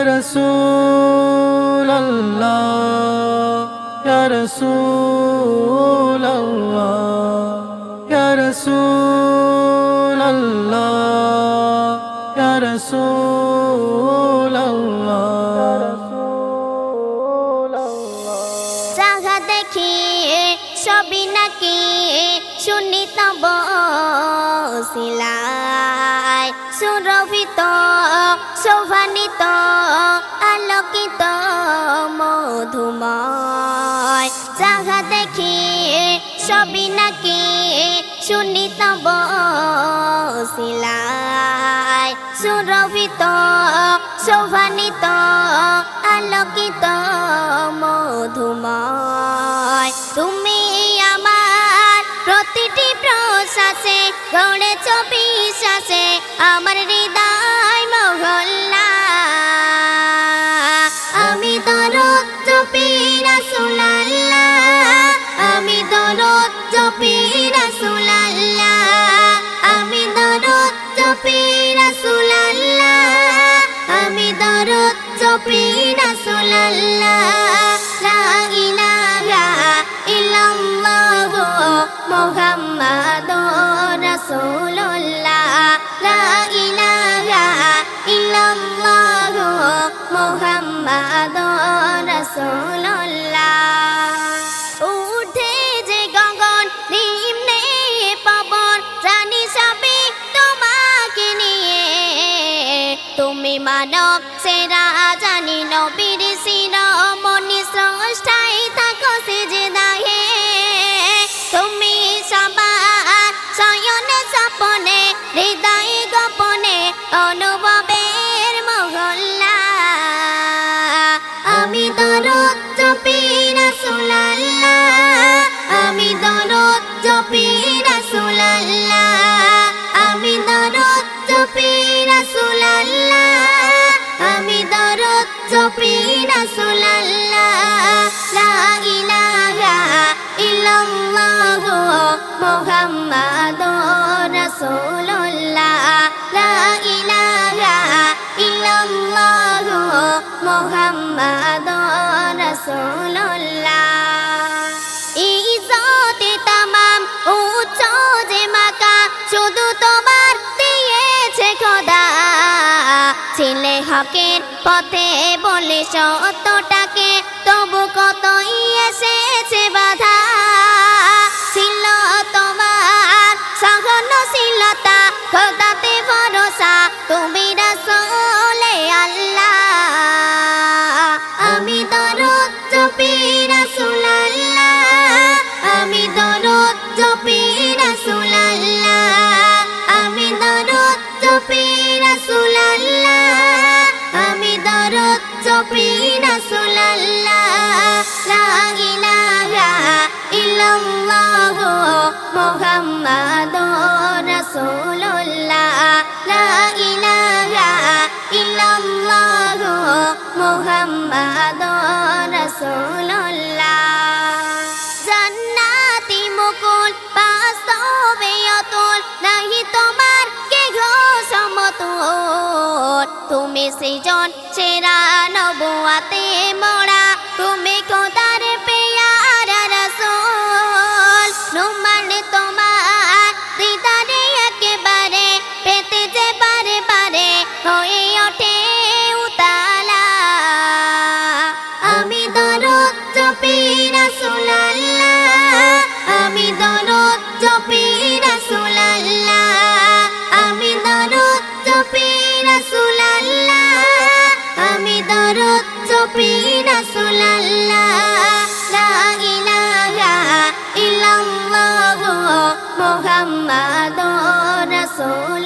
رسول الله يا رسول الله يا رسول الله يا رسول الله জাগা দেখি সবই নাকি শুনি তব সিলাই সুরভিত শোভান্বিত আলোকিত মধুময় জাগা দেখি সবই নাকি শুনি তব সিলাই সুরভিত শোভান্বিত আলোকিত মধুময় তুমি আমার প্রতিটি প্রশ্বাসে গড়েছ বিশ্বাসে আমার হৃদয় মহল্লা আমি দরদ জপি রাসূলুল্লাহ আমি দরদ জপি রাসূলুল্লাহ আমি দরদ জপি রাসূলুল্লাহ আমি দরদ জপি রাসূলুল্লাহ লা ইলাহা ইল্লাল্লাহ মুহাম্মাদুর রাসূলুল্লাহ লা ইলাহা ইল্লাল্লাহ মুহাম্মাদুর রাসূলুল্লাহ উঠে যে গগন নিম্নে পবন জানি সবে তোমাকে নিয়ে তুমি মানব সেরা জানি নবীর শিরোমণি স্রষ্টাই থাকো সিজদায়ে তুমি সবার শয়নে স্বপনে হৃদয়ে গোপনে অনুভবের মহল্লা আমি দরদ জপি রাসূলুল্লাহ আমি দরদ জপি রাসূলুল্লাহ আমি দরদ জপি রাসূলুল্লাহ আমি দরদ জপি রাসূলুল্লাহ লা ইলাহা ইল্লাল্লাহ মুহাম্মাদুর রাসূলুল্লাহ লা ইলাহা ইল্লাল্লাহ মুহাম্মাদুর রাসূলুল্লাহ ইজ্জতে তামাম উচ্চ যে মাকা শুধু তোমার দিয়েছে খোদা ছিলে হকের পথে বলে সত্যটাকে তবু কতই এসেছে বাধা ছিল তোমার সহনশীলতা খোদাতে ভরসা তুমি রাসূলে আল্লাহ আমি দরদ জপি রাসূলুল্লাহ আমি দরদ জপি রাসূলুল্লাহ আমি দরদ জপি রাসূলুল্লাহ আমি দরদ জপি রাসূলুল্লাহ লা ইলাহা ইল্লাল্লাহ মুহাম্মাদুর রাসূলুল্লাহ লা ইলাহা ইল্লাল্লাহ মুহাম্মাদুর রাসূলুল্লাহ জান্নাতি মুকুল বাস্তবে অতুল নাহি তোমার কেহ সমতুল তুমি সৃজন সেরা নবুয়াতে মোরা তুমি খোদার পেয়ারা রাসূল নুমান তোমার দিদারে একেবারে পেতে যে বারে বারে হয়ে ওঠে উতালা আমি দরদ জপি রাসূলুল্লাহ আমি দরদ জপি রাসূলুল্লাহ আমি দরদ জপি রাসূলুল্লাহ আমি দরদ জপি রাসূলুল্লাহ লা ইলাহা ইল্লাল্লাহ মুহাম্মাদুর রাসূল